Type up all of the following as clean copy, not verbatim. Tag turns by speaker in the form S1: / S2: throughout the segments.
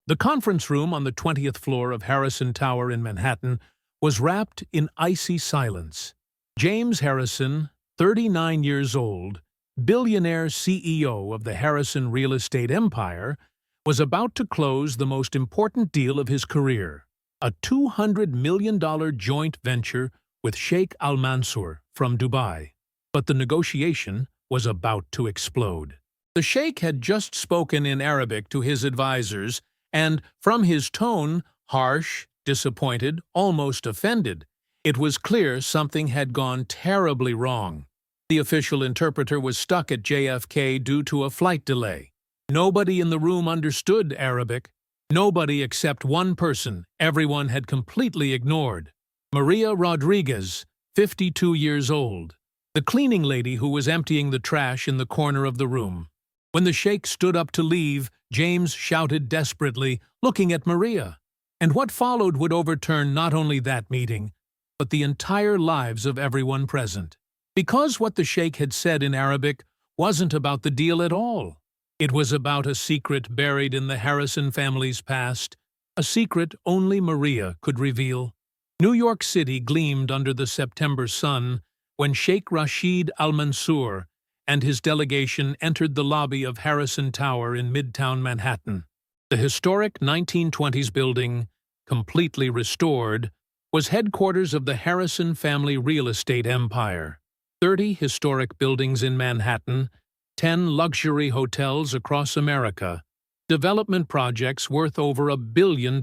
S1: The conference room on the 20th floor of Harrison Tower in Manhattan was wrapped in icy silence. James Harrison, 39 years old, billionaire CEO of the Harrison real estate empire, was about to close the most important deal of his career, a $200 million joint venture with Sheikh Al-Mansour from Dubai. But the negotiation was about to explode. The Sheikh had just spoken in Arabic to his advisors, and, from his tone, harsh, disappointed, almost offended, it was clear something had gone terribly wrong. The official interpreter was stuck at JFK due to a flight delay. Nobody in the room understood Arabic. Nobody except one person everyone had completely ignored. Maria Rodriguez, 52 years old, the cleaning lady who was emptying the trash in the corner of the room. When the Sheikh stood up to leave, James shouted desperately, looking at Maria. And what followed would overturn not only that meeting, but the entire lives of everyone present. Because what the Sheikh had said in Arabic wasn't about the deal at all. It was about a secret buried in the Harrison family's past, a secret only Maria could reveal. New York City gleamed under the September sun when Sheikh Rashid Al-Mansour and his delegation entered the lobby of Harrison Tower in Midtown Manhattan. The historic 1920s building, completely restored, was headquarters of the Harrison family real estate empire. 30 historic buildings in Manhattan, 10 luxury hotels across America, development projects worth over $1 billion.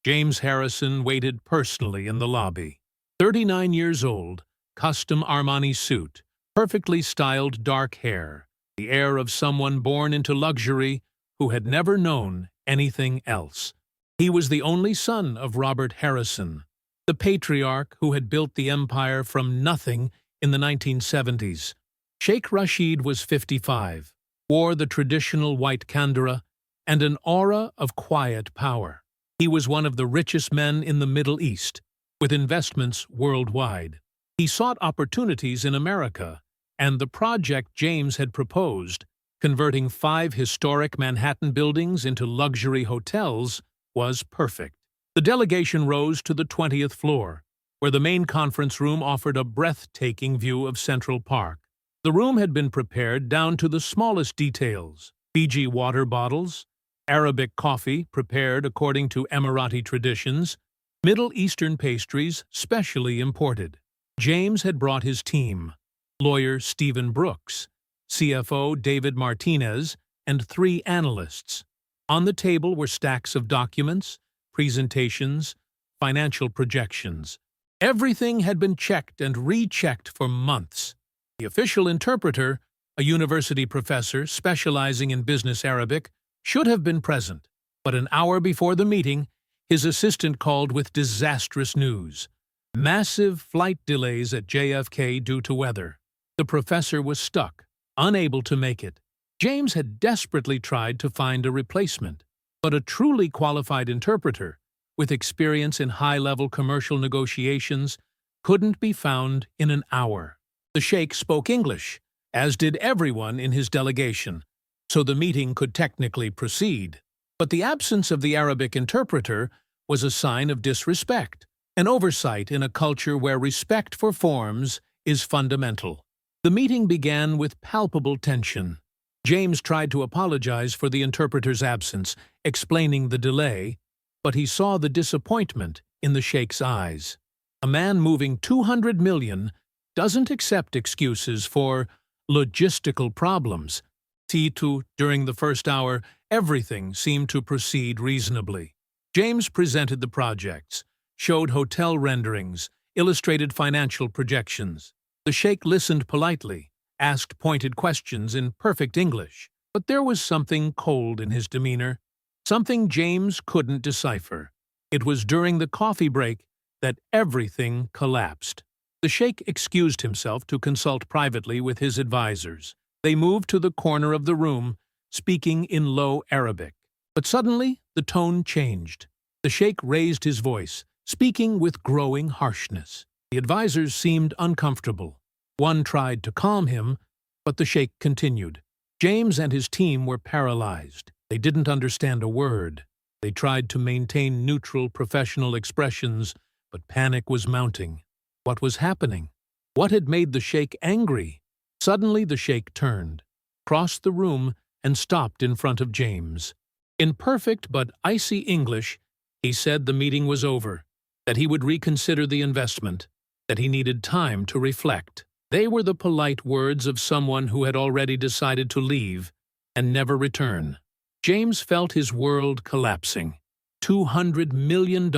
S1: James Harrison waited personally in the lobby. 39 years old, custom Armani suit, perfectly styled dark hair, the air of someone born into luxury who had never known anything else. He was the only son of Robert Harrison, the patriarch who had built the empire from nothing in the 1970s. Sheikh Rashid was 55, wore the traditional white kandara, and an aura of quiet power. He was one of the richest men in the Middle East, with investments worldwide. He sought opportunities in America, and the project James had proposed, converting 5 historic Manhattan buildings into luxury hotels, was perfect. The delegation rose to the 20th floor, where the main conference room offered a breathtaking view of Central Park. The room had been prepared down to the smallest details: Fiji water bottles, Arabic coffee prepared according to Emirati traditions, Middle Eastern pastries specially imported. James had brought his team: lawyer Stephen Brooks, CFO David Martinez, and 3 analysts. On the table were stacks of documents, presentations, financial projections. Everything had been checked and rechecked for months. The official interpreter, a university professor specializing in business Arabic, should have been present, but an hour before the meeting, his assistant called with disastrous news: massive flight delays at JFK due to weather. The professor was stuck, unable to make it. James had desperately tried to find a replacement, but a truly qualified interpreter, with experience in high-level commercial negotiations, couldn't be found in an hour. The Sheikh spoke English, as did everyone in his delegation, so the meeting could technically proceed. But the absence of the Arabic interpreter was a sign of disrespect, an oversight in a culture where respect for forms is fundamental. The meeting began with palpable tension. James tried to apologize for the interpreter's absence, explaining the delay, but he saw the disappointment in the Sheikh's eyes. A man moving $200 million doesn't accept excuses for logistical problems. During the first hour, everything seemed to proceed reasonably. James presented the projects, showed hotel renderings, illustrated financial projections. The Sheikh listened politely, asked pointed questions in perfect English, but there was something cold in his demeanor, something James couldn't decipher. It was during the coffee break that everything collapsed. The Sheikh excused himself to consult privately with his advisors. They moved to the corner of the room, speaking in low Arabic. But suddenly, the tone changed. The Sheikh raised his voice, speaking with growing harshness. The advisors seemed uncomfortable. One tried to calm him, but the Sheikh continued. James and his team were paralyzed. They didn't understand a word. They tried to maintain neutral, professional expressions, but panic was mounting. What was happening? What had made the sheikh angry? Suddenly the sheikh turned, crossed the room, and stopped in front of James. In perfect but icy English, he said the meeting was over, that he would reconsider the investment, that he needed time to reflect. They were the polite words of someone who had already decided to leave and never return. James felt his world collapsing. $200 million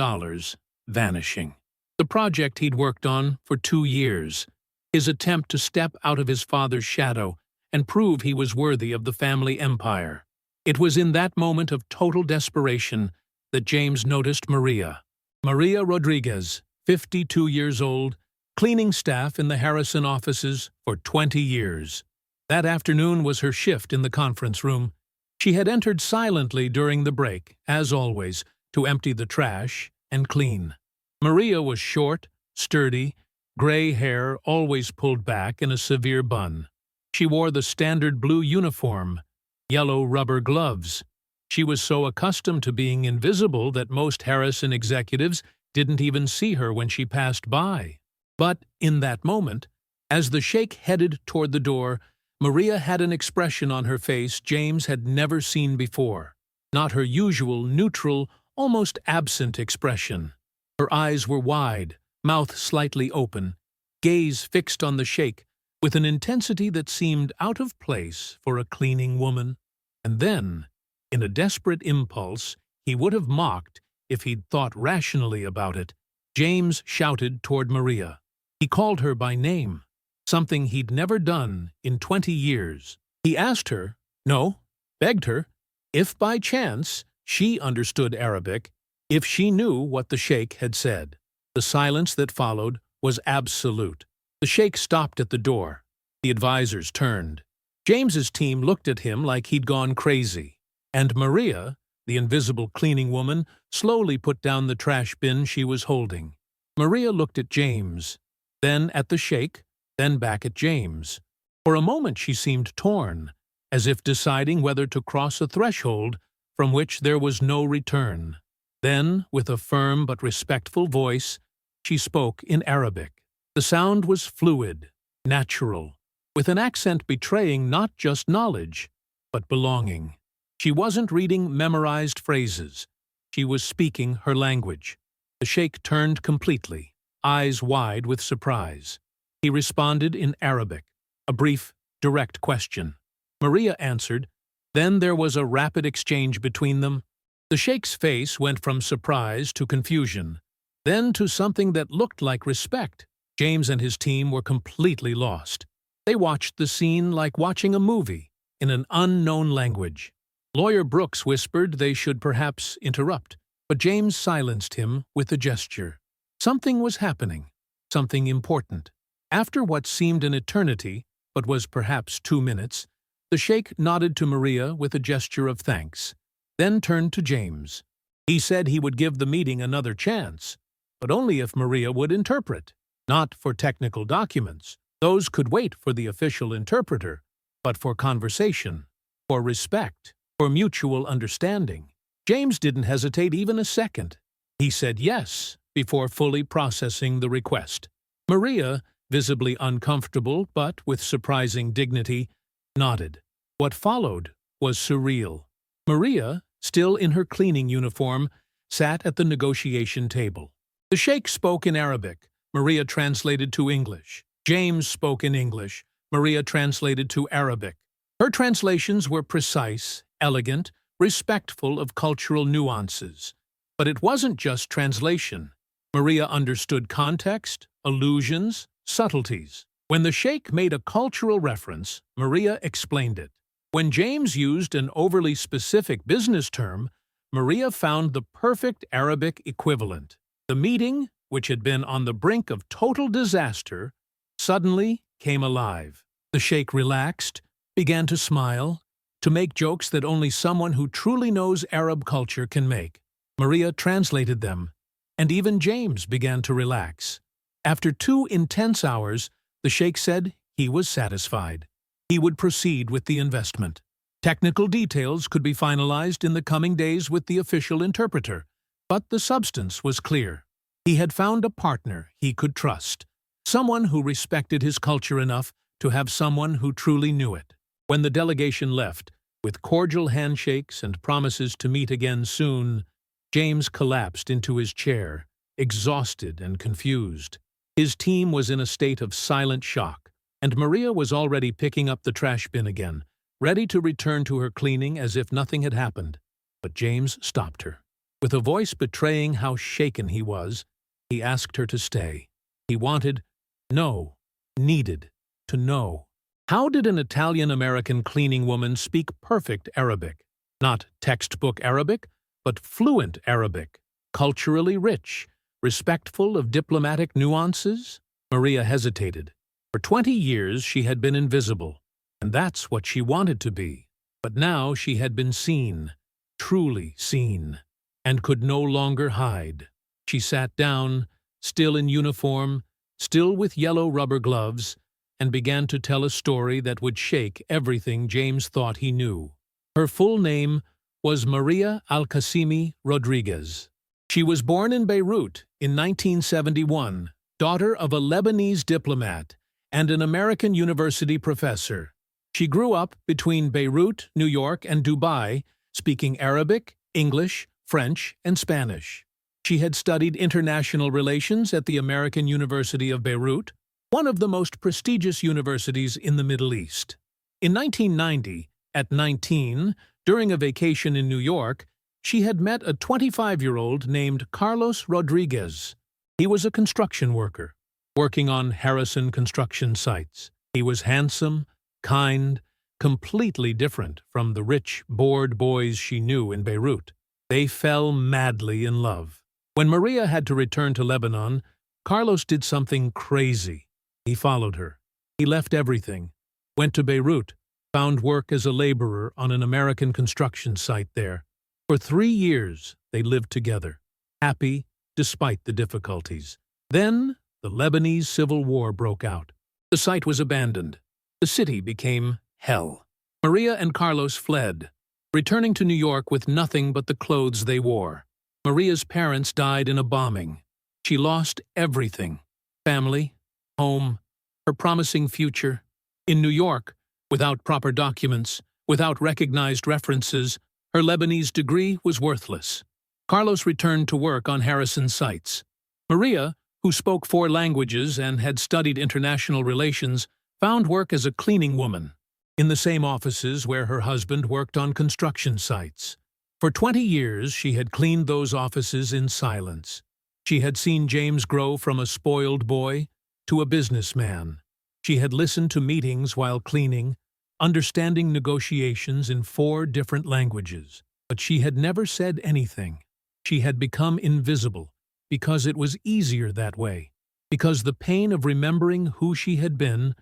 S1: vanishing. The project he'd worked on for 2 years. His attempt to step out of his father's shadow and prove he was worthy of the family empire. It was in that moment of total desperation that James noticed Maria. Maria Rodriguez, 52 years old, cleaning staff in the Harrison offices for 20 years. That afternoon was her shift in the conference room. She had entered silently during the break, as always, to empty the trash and clean. Maria was short, sturdy, gray hair always pulled back in a severe bun. She wore the standard blue uniform, yellow rubber gloves. She was so accustomed to being invisible that most Harrison executives didn't even see her when she passed by. But in that moment, as the sheikh headed toward the door, Maria had an expression on her face James had never seen before. Not her usual neutral, almost absent expression. Her eyes were wide, mouth slightly open, gaze fixed on the sheikh with an intensity that seemed out of place for a cleaning woman. And then, in a desperate impulse he would have mocked if he'd thought rationally about it, James shouted toward Maria. He called her by name, something he'd never done in 20 years. He asked her, no, begged her, if by chance she understood Arabic, if she knew what the sheikh had said. The silence that followed was absolute. The sheikh stopped at the door. The advisors turned. James's team looked at him like he'd gone crazy. And Maria, the invisible cleaning woman, slowly put down the trash bin she was holding. Maria looked at James, then at the sheikh, then back at James. For a moment she seemed torn, as if deciding whether to cross a threshold from which there was no return. Then, with a firm but respectful voice, she spoke in Arabic. The sound was fluid, natural, with an accent betraying not just knowledge, but belonging. She wasn't reading memorized phrases. She was speaking her language. The sheikh turned completely, eyes wide with surprise. He responded in Arabic, a brief, direct question. Maria answered. Then there was a rapid exchange between them. The sheikh's face went from surprise to confusion, then to something that looked like respect. James and his team were completely lost. They watched the scene like watching a movie in an unknown language. Lawyer Brooks whispered they should perhaps interrupt, but James silenced him with a gesture. Something was happening, something important. After what seemed an eternity, but was perhaps 2 minutes, the sheikh nodded to Maria with a gesture of thanks, then turned to James. He said he would give the meeting another chance, but only if Maria would interpret. Not for technical documents. Those could wait for the official interpreter, but for conversation, for respect, for mutual understanding. James didn't hesitate even a second. He said yes before fully processing the request. Maria, visibly uncomfortable but with surprising dignity, nodded. What followed was surreal. Maria, still in her cleaning uniform, sat at the negotiation table. The sheikh spoke in Arabic. Maria translated to English. James spoke in English. Maria translated to Arabic. Her translations were precise, elegant, respectful of cultural nuances. But it wasn't just translation. Maria understood context, allusions, subtleties. When the sheikh made a cultural reference, Maria explained it. When James used an overly specific business term, Maria found the perfect Arabic equivalent. The meeting, which had been on the brink of total disaster, suddenly came alive. The sheikh relaxed, began to smile, to make jokes that only someone who truly knows Arab culture can make. Maria translated them, and even James began to relax. After 2 intense hours, the sheikh said he was satisfied. He would proceed with the investment. Technical details could be finalized in the coming days with the official interpreter, but the substance was clear. He had found a partner he could trust, someone who respected his culture enough to have someone who truly knew it. When the delegation left, with cordial handshakes and promises to meet again soon, James collapsed into his chair, exhausted and confused. His team was in a state of silent shock, and Maria was already picking up the trash bin again, ready to return to her cleaning as if nothing had happened. But James stopped her. With a voice betraying how shaken he was, he asked her to stay. He wanted, no, needed, to know. How did an Italian-American cleaning woman speak perfect Arabic? Not textbook Arabic, but fluent Arabic, culturally rich, respectful of diplomatic nuances? Maria hesitated. For 20 years she had been invisible, and that's what she wanted to be. But now she had been seen, truly seen, and could no longer hide. She sat down, still in uniform, still with yellow rubber gloves, and began to tell a story that would shake everything James thought he knew. Her full name was Maria Al-Qasimi Rodriguez. She was born in Beirut in 1971, daughter of a Lebanese diplomat and an American university professor. She grew up between Beirut, New York, and Dubai, speaking Arabic, English, French, and Spanish. She had studied international relations at the American University of Beirut, one of the most prestigious universities in the Middle East. In 1990, at 19, during a vacation in New York, she had met a 25-year-old named Carlos Rodriguez. He was a construction worker, working on Harrison construction sites. He was handsome, kind, completely different from the rich, bored boys she knew in Beirut. They fell madly in love. When Maria had to return to Lebanon, Carlos did something crazy. He followed her. He left everything, went to Beirut, found work as a laborer on an American construction site there. For 3 years, they lived together, happy despite the difficulties. Then, the Lebanese Civil War broke out. The site was abandoned. The city became hell. Maria and Carlos fled, returning to New York with nothing but the clothes they wore. Maria's parents died in a bombing. She lost everything: family, home, her promising future. In New York, without proper documents, without recognized references, her Lebanese degree was worthless. Carlos returned to work on Harrison sites. Maria, who spoke 4 languages and had studied international relations, found work as a cleaning woman, in the same offices where her husband worked on construction sites. For 20 years, she had cleaned those offices in silence. She had seen James grow from a spoiled boy to a businessman. She had listened to meetings while cleaning, understanding negotiations in 4 different languages. But she had never said anything. She had become invisible because it was easier that way, because the pain of remembering who she had been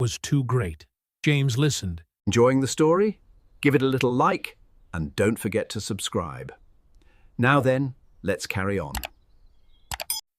S1: was too great. James listened.
S2: Enjoying the story? Give it a little like, and don't forget to subscribe. Now then, let's carry on.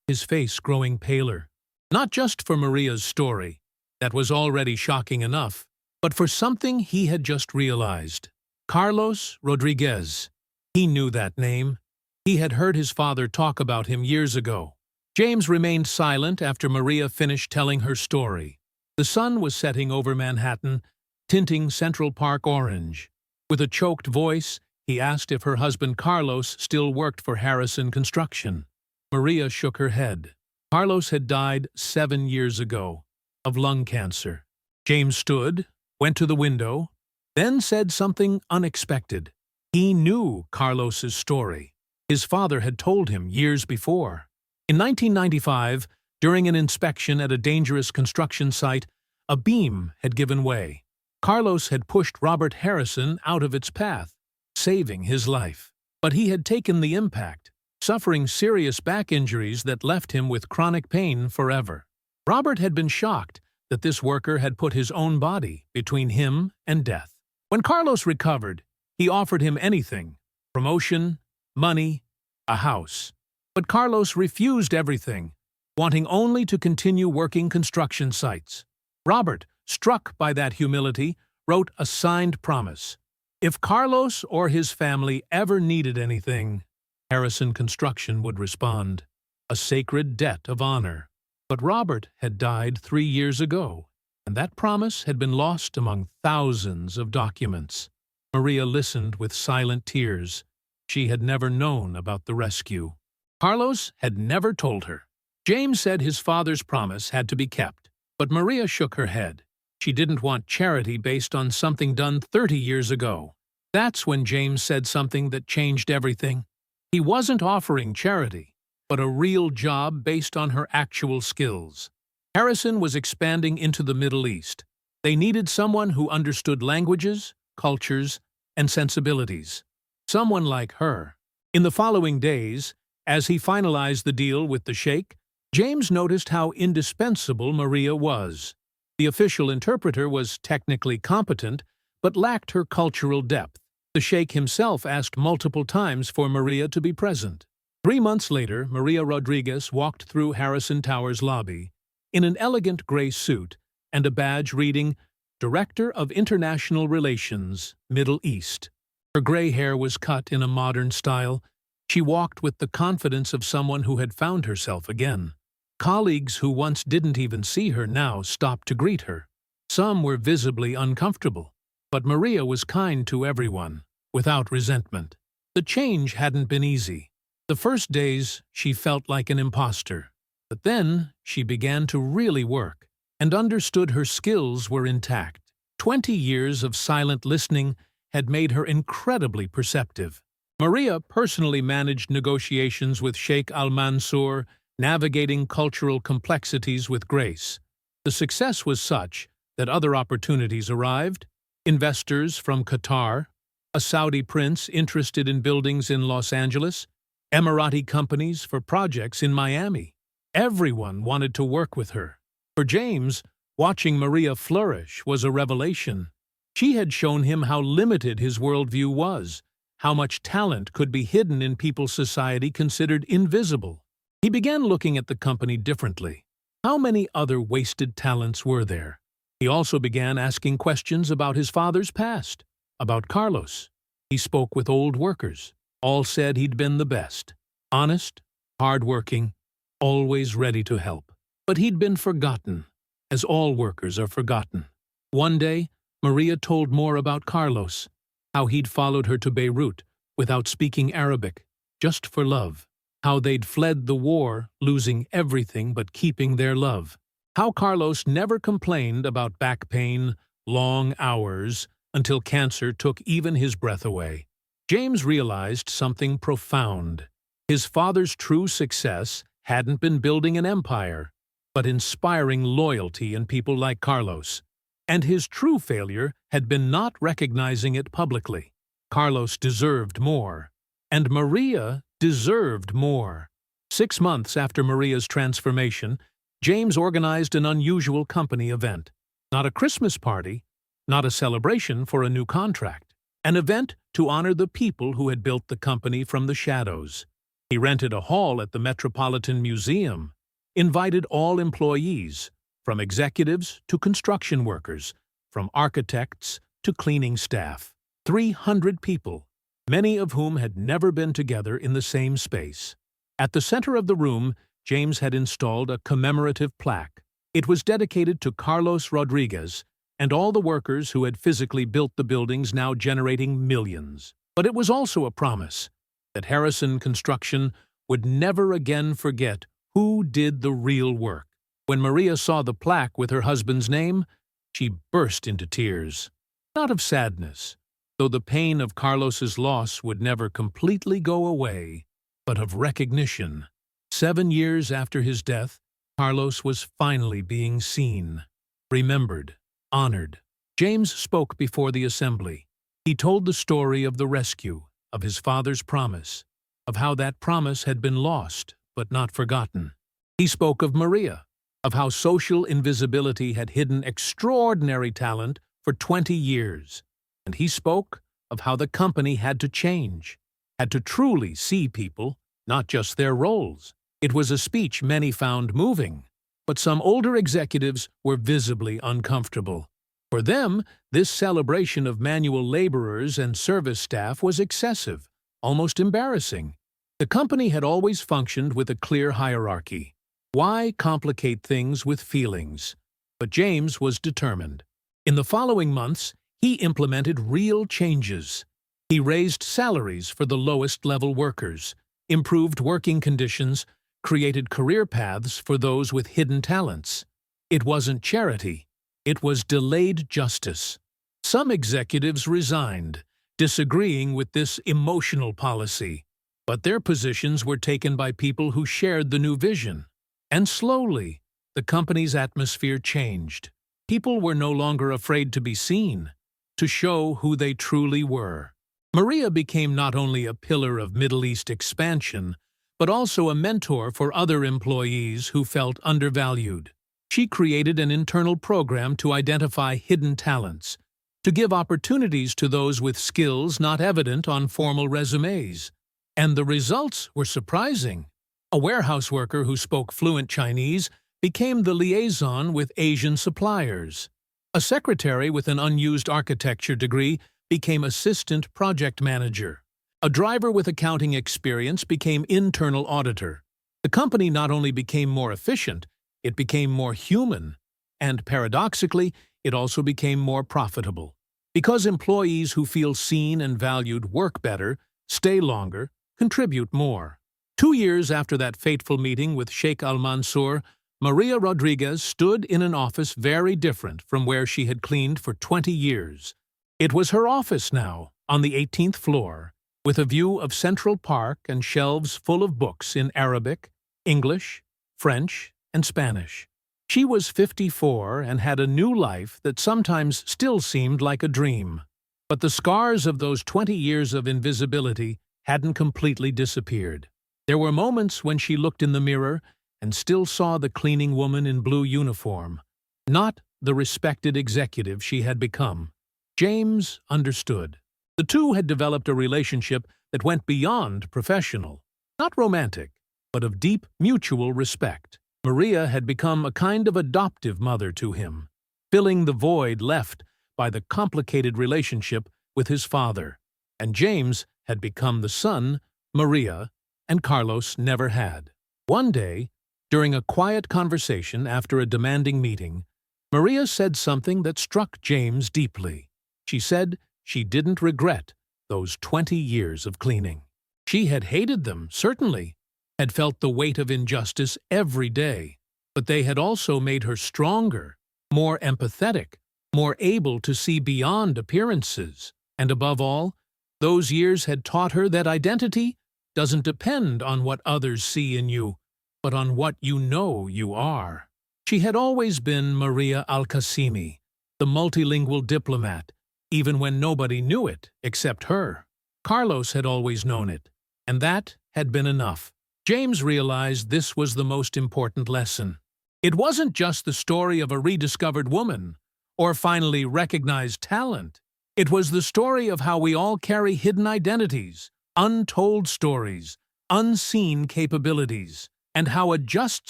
S1: His face growing paler, not just for Maria's story, that was already shocking enough, but for something he had just realized. Carlos Rodriguez. He knew that name. He had heard his father talk about him years ago. James remained silent after Maria finished telling her story. The sun was setting over Manhattan, tinting Central Park orange. With a choked voice, he asked if her husband Carlos still worked for Harrison Construction. Maria shook her head. Carlos had died 7 years ago, of lung cancer. James stood, went to the window, then said something unexpected. He knew Carlos's story. His father had told him years before. In 1995, during an inspection at a dangerous construction site, a beam had given way. Carlos had pushed Robert Harrison out of its path, saving his life. But he had taken the impact, suffering serious back injuries that left him with chronic pain forever. Robert had been shocked that this worker had put his own body between him and death. When Carlos recovered, he offered him anything: promotion, money, a house. But Carlos refused everything, wanting only to continue working construction sites. Robert, struck by that humility, wrote a signed promise: If Carlos or his family ever needed anything, Harrison Construction would respond, a sacred debt of honor. But Robert had died 3 years ago, and that promise had been lost among thousands of documents. Maria listened with silent tears. She had never known about the rescue. Carlos had never told her. James said his father's promise had to be kept, but Maria shook her head. She didn't want charity based on something done 30 years ago. That's when James said something that changed everything. He wasn't offering charity, but a real job based on her actual skills. Harrison was expanding into the Middle East. They needed someone who understood languages, cultures, and sensibilities. Someone like her. In the following days, as he finalized the deal with the Sheikh, James noticed how indispensable Maria was. The official interpreter was technically competent, but lacked her cultural depth. The Sheikh himself asked multiple times for Maria to be present. 3 months later, Maria Rodriguez walked through Harrison Tower's lobby in an elegant gray suit and a badge reading Director of International Relations, Middle East. Her gray hair was cut in a modern style. She walked with the confidence of someone who had found herself again. Colleagues who once didn't even see her now stopped to greet her. Some were visibly uncomfortable, but Maria was kind to everyone, without resentment. The change hadn't been easy. The first days, she felt like an imposter. But then, she began to really work, and understood her skills were intact. 20 years of silent listening had made her incredibly perceptive. Maria personally managed negotiations with Sheikh Al-Mansour, navigating cultural complexities with grace. The success was such that other opportunities arrived. Investors from Qatar, a Saudi prince interested in buildings in Los Angeles, Emirati companies for projects in Miami. Everyone wanted to work with her. For James, watching Maria flourish was a revelation. She had shown him how limited his worldview was, how much talent could be hidden in people society considered invisible. He began looking at the company differently. How many other wasted talents were there? He also began asking questions about his father's past, about Carlos. He spoke with old workers. All said he'd been the best. Honest, hard-working, always ready to help. But he'd been forgotten, as all workers are forgotten. One day, Maria told more about Carlos, how he'd followed her to Beirut without speaking Arabic, just for love. How they'd fled the war, losing everything but keeping their love. How Carlos never complained about back pain, long hours, until cancer took even his breath away. James realized something profound. His father's true success hadn't been building an empire, but inspiring loyalty in people like Carlos. And his true failure had been not recognizing it publicly. Carlos deserved more, and Maria deserved more. 6 months after Maria's transformation, James organized an unusual company event. Not a Christmas party, not a celebration for a new contract. An event to honor the people who had built the company from the shadows. He rented a hall at the Metropolitan Museum, invited all employees, from executives to construction workers, from architects to cleaning staff. 300 people, many of whom had never been together in the same space. At the center of the room, James had installed a commemorative plaque. It was dedicated to Carlos Rodriguez and all the workers who had physically built the buildings now generating millions. But it was also a promise that Harrison Construction would never again forget who did the real work. When Maria saw the plaque with her husband's name, she burst into tears. Not of sadness, though the pain of Carlos's loss would never completely go away, but of recognition. 7 years after his death, Carlos was finally being seen, remembered, honored. James spoke before the assembly. He told the story of the rescue, of his father's promise, of how that promise had been lost but not forgotten. He spoke of Maria, of how social invisibility had hidden extraordinary talent for 20 years. And he spoke of how the company had to change, had to truly see people, not just their roles. It was a speech many found moving, but some older executives were visibly uncomfortable. For them, this celebration of manual laborers and service staff was excessive, almost embarrassing. The company had always functioned with a clear hierarchy. Why complicate things with feelings? But James was determined. In the following months, he implemented real changes. He raised salaries for the lowest-level workers, improved working conditions, created career paths for those with hidden talents. It wasn't charity. It was delayed justice. Some executives resigned, disagreeing with this emotional policy. But their positions were taken by people who shared the new vision. And slowly, the company's atmosphere changed. People were no longer afraid to be seen, to show who they truly were. Maria became not only a pillar of Middle East expansion, but also a mentor for other employees who felt undervalued. She created an internal program to identify hidden talents, to give opportunities to those with skills not evident on formal resumes. And the results were surprising. A warehouse worker who spoke fluent Chinese became the liaison with Asian suppliers. A secretary with an unused architecture degree became assistant project manager. A driver with accounting experience became internal auditor. The company not only became more efficient, it became more human, and paradoxically, it also became more profitable. Because employees who feel seen and valued work better, stay longer, contribute more. 2 years after that fateful meeting with Sheikh Al-Mansour, Maria Rodriguez stood in an office very different from where she had cleaned for 20 years. It was her office now, on the 18th floor, with a view of Central Park and shelves full of books in Arabic, English, French, and Spanish. She was 54 and had a new life that sometimes still seemed like a dream. But the scars of those 20 years of invisibility hadn't completely disappeared. There were moments when she looked in the mirror and still saw the cleaning woman in blue uniform, not the respected executive she had become. James understood. The two had developed a relationship that went beyond professional, not romantic, but of deep mutual respect. Maria had become a kind of adoptive mother to him, filling the void left by the complicated relationship with his father, and James had become the son Maria and Carlos never had. One day, during a quiet conversation after a demanding meeting, Maria said something that struck James deeply. She said she didn't regret those 20 years of cleaning. She had hated them, certainly, had felt the weight of injustice every day, but they had also made her stronger, more empathetic, more able to see beyond appearances. And above all, those years had taught her that identity doesn't depend on what others see in you, but on what you know you are. She had always been Maria Al-Qasimi, the multilingual diplomat, even when nobody knew it except her. Carlos had always known it, and that had been enough. James realized this was the most important lesson. It wasn't just the story of a rediscovered woman, or finally recognized talent. It was the story of how we all carry hidden identities, untold stories, unseen capabilities, and how a just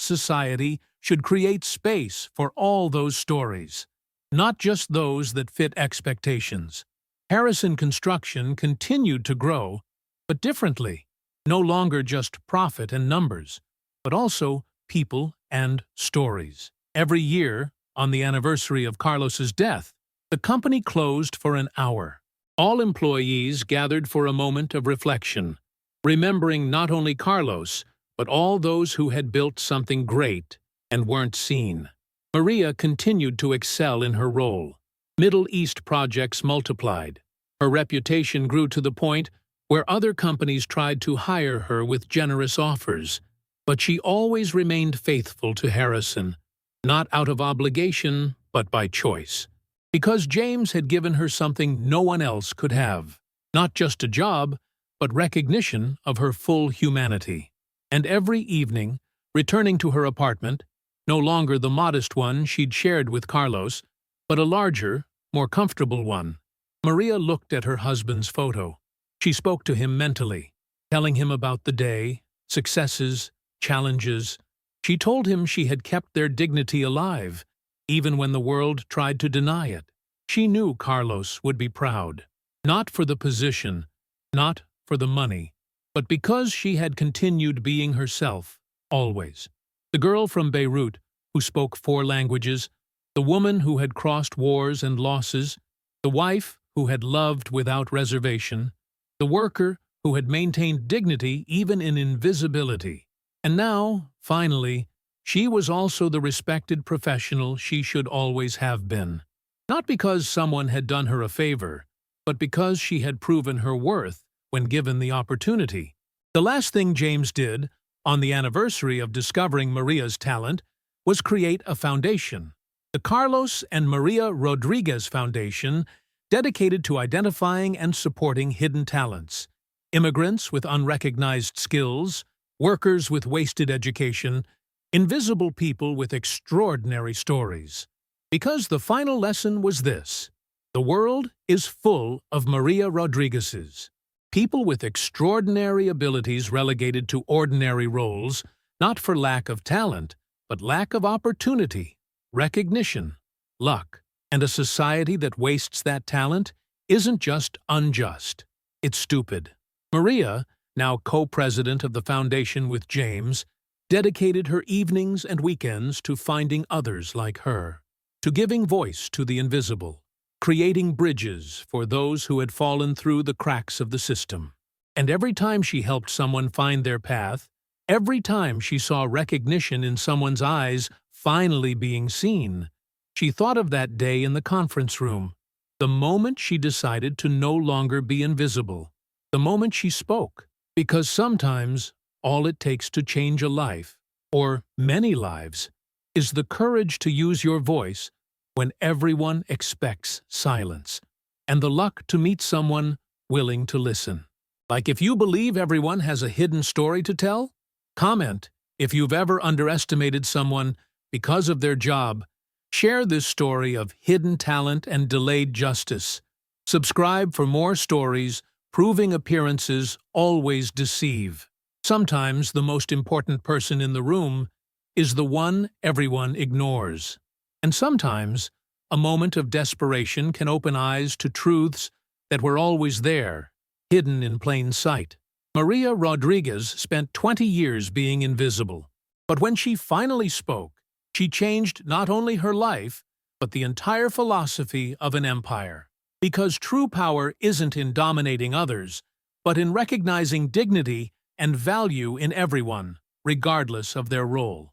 S1: society should create space for all those stories, not just those that fit expectations. Harrison Construction continued to grow, but differently. No longer just profit and numbers, but also people and stories. Every year, on the anniversary of Carlos's death, the company closed for an hour. All employees gathered for a moment of reflection, remembering not only Carlos, but all those who had built something great and weren't seen. Maria continued to excel in her role. Middle East projects multiplied. Her reputation grew to the point where other companies tried to hire her with generous offers, but she always remained faithful to Harrison, not out of obligation, but by choice. Because James had given her something no one else could have, not just a job, but recognition of her full humanity. And every evening, returning to her apartment, no longer the modest one she'd shared with Carlos, but a larger, more comfortable one, Maria looked at her husband's photo. She spoke to him mentally, telling him about the day, successes, challenges. She told him she had kept their dignity alive, even when the world tried to deny it. She knew Carlos would be proud, not for the position, not for the money, but because she had continued being herself, always. The girl from Beirut, who spoke 4 languages, the woman who had crossed wars and losses, the wife who had loved without reservation, the worker who had maintained dignity even in invisibility. And now, finally, she was also the respected professional she should always have been. Not because someone had done her a favor, but because she had proven her worth when given the opportunity. The last thing James did, on the anniversary of discovering Maria's talent, was create a foundation. The Carlos and Maria Rodriguez Foundation, dedicated to identifying and supporting hidden talents, immigrants with unrecognized skills, workers with wasted education, invisible people with extraordinary stories. Because the final lesson was this: the world is full of Maria Rodriguezes, people with extraordinary abilities relegated to ordinary roles, not for lack of talent, but lack of opportunity, recognition, luck. And a society that wastes that talent isn't just unjust, it's stupid. Maria, now co-president of the foundation with James, dedicated her evenings and weekends to finding others like her, to giving voice to the invisible, creating bridges for those who had fallen through the cracks of the system. And every time she helped someone find their path, every time she saw recognition in someone's eyes finally being seen, she thought of that day in the conference room, the moment she decided to no longer be invisible, the moment she spoke. Because sometimes all it takes to change a life, or many lives, is the courage to use your voice when everyone expects silence, and the luck to meet someone willing to listen. Like, if you believe everyone has a hidden story to tell, comment. If you've ever underestimated someone because of their job, share this story of hidden talent and delayed justice. Subscribe for more stories proving appearances always deceive. Sometimes the most important person in the room is the one everyone ignores. And sometimes a moment of desperation can open eyes to truths that were always there, hidden in plain sight. Maria Rodriguez spent 20 years being invisible, but when she finally spoke, she changed not only her life, but the entire philosophy of an empire. Because true power isn't in dominating others, but in recognizing dignity and value in everyone, regardless of their role.